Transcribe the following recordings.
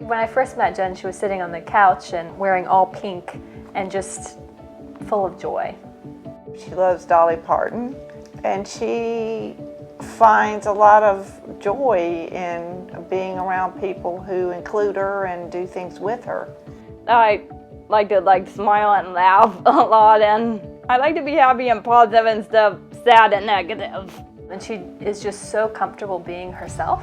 When I first met Jen, she was sitting on the couch and wearing all pink and just full of joy. She loves Dolly Parton, and she finds a lot of joy in being around people who include her and do things with her. I like to smile and laugh a lot, and I like to be happy and positive instead of sad and negative. And she is just so comfortable being herself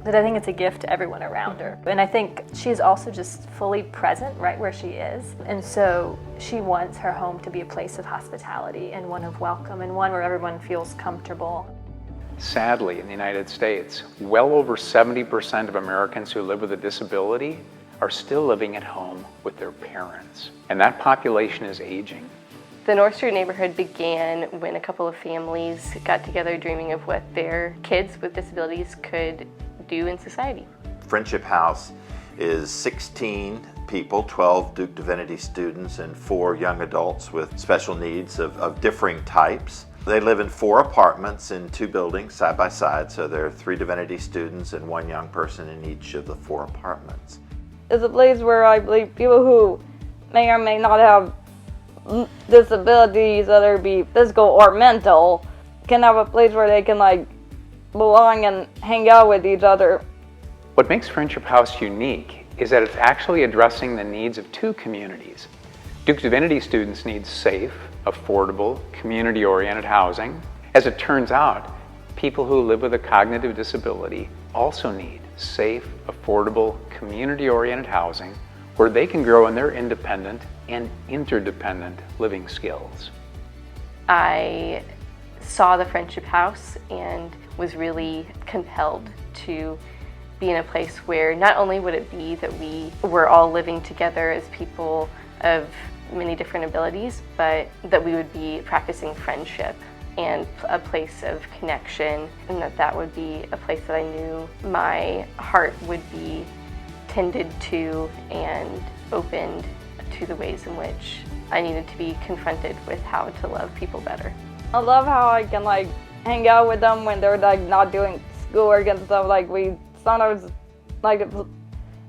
that I think it's a gift to everyone around her. And I think she's also just fully present right where she is. And so she wants her home to be a place of hospitality and one of welcome and one where everyone feels comfortable. Sadly, in the United States, well over 70% of Americans who live with a disability are still living at home with their parents. And that population is aging. The North Street neighborhood began when a couple of families got together dreaming of what their kids with disabilities could do in society. Friendship House is 16 people, 12 Duke Divinity students and 4 young adults with special needs of differing types. They live in 4 apartments in 2 buildings side by side, so there are 3 Divinity students and 1 young person in each of the 4 apartments. It's a place where I believe people who may or may not have disabilities, whether it be physical or mental, can have a place where they can belong and hang out with each other. What makes Friendship House unique is that it's actually addressing the needs of 2 communities. Duke Divinity students need safe, affordable, community-oriented housing. As it turns out, people who live with a cognitive disability also need safe, affordable, community-oriented housing where they can grow in their independent and interdependent living skills. I saw the Friendship House and was really compelled to be in a place where not only would it be that we were all living together as people of many different abilities, but that we would be practicing friendship and a place of connection, and that would be a place that I knew my heart would be tended to and opened to the ways in which I needed to be confronted with how to love people better. I love how I can hang out with them when they're not doing schoolwork and stuff. We sometimes to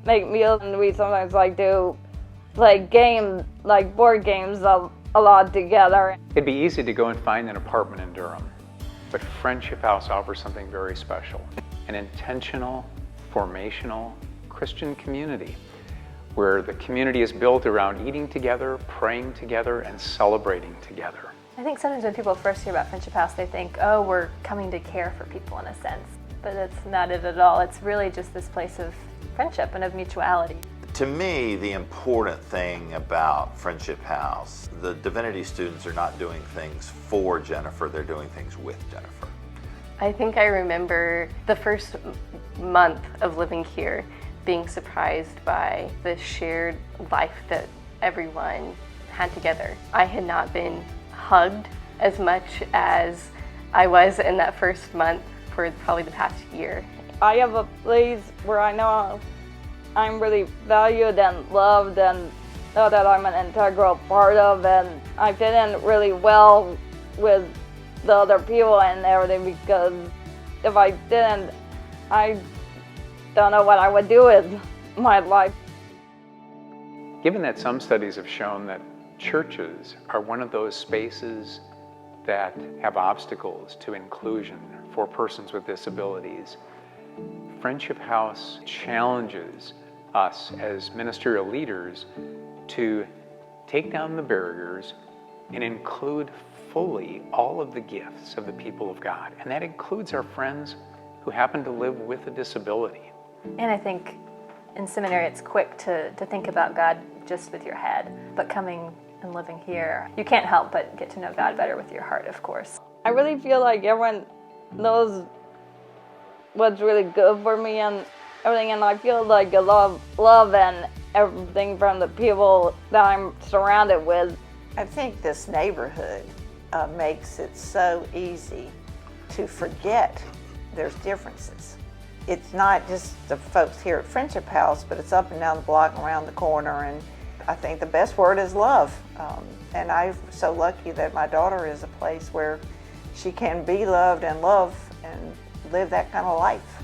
make meals, and we sometimes do play games, board games a lot together. It'd be easy to go and find an apartment in Durham, but Friendship House offers something very special, an intentional, formational Christian community where the community is built around eating together, praying together, and celebrating together. I think sometimes when people first hear about Friendship House, they think, oh, we're coming to care for people in a sense. But that's not it at all. It's really just this place of friendship and of mutuality. To me, the important thing about Friendship House, the Divinity students are not doing things for Jennifer, they're doing things with Jennifer. I think I remember the first month of living here being surprised by the shared life that everyone had together. I had not been hugged as much as I was in that first month for probably the past year. I have a place where I know I'm really valued and loved and know that I'm an integral part of, and I fit in really well with the other people and everything, because if I didn't, I don't know what I would do with my life. Given that some studies have shown that churches are one of those spaces that have obstacles to inclusion for persons with disabilities, Friendship House challenges us as ministerial leaders to take down the barriers and include fully all of the gifts of the people of God. And that includes our friends who happen to live with a disability. And I think in seminary it's quick to think about God just with your head, but coming and living here, you can't help but get to know God better with your heart, of course. I really feel like everyone knows what's really good for me and everything, and I feel like a lot of love and everything from the people that I'm surrounded with. I think this neighborhood makes it so easy to forget there's differences. It's not just the folks here at Friendship House, but it's up and down the block and around the corner, and I think the best word is love. And I'm so lucky that my daughter is a place where she can be loved and love and live that kind of life.